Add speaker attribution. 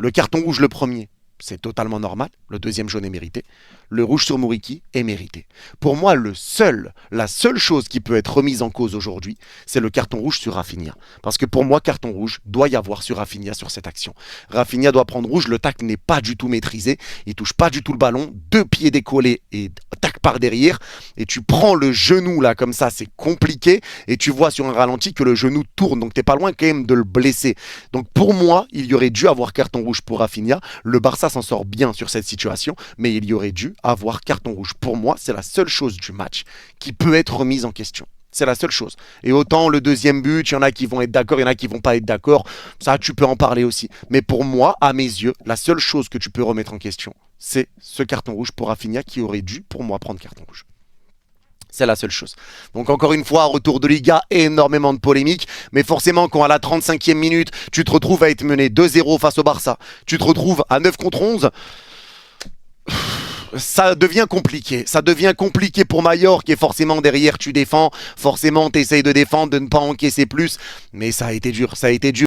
Speaker 1: Le carton rouge, le premier, c'est totalement normal. Le deuxième jaune est mérité. Le rouge sur Mouriki est mérité. Pour moi, la seule chose qui peut être remise en cause aujourd'hui, c'est le carton rouge sur Rafinha. Parce que pour moi, carton rouge doit y avoir sur Rafinha sur cette action. Rafinha doit prendre rouge, le tac n'est pas du tout maîtrisé, il touche pas du tout le ballon, deux pieds décollés et tac par derrière, et tu prends le genou là comme ça, c'est compliqué, et tu vois sur un ralenti que le genou tourne, donc t'es pas loin quand même de le blesser. Donc pour moi, il y aurait dû avoir carton rouge pour Rafinha. Le Barça s'en sort bien sur cette situation, mais il y aurait dû avoir carton rouge. Pour moi, c'est la seule chose du match qui peut être remise en question. C'est la seule chose. Et autant le deuxième but, il y en a qui vont être d'accord, il y en a qui vont pas être d'accord. Ça, tu peux en parler aussi. Mais pour moi, à mes yeux, la seule chose que tu peux remettre en question, c'est ce carton rouge pour Rafinha qui aurait dû, pour moi, prendre carton rouge. C'est la seule chose. Donc encore une fois, retour de Liga, énormément de polémiques. Mais forcément, quand à la 35e minute, tu te retrouves à être mené 2-0 face au Barça, tu te retrouves à 9 contre 11, ça devient compliqué. Ça devient compliqué pour Mallorca et forcément derrière tu défends. Forcément tu essayes de défendre, de ne pas encaisser plus. Mais ça a été dur, ça a été dur.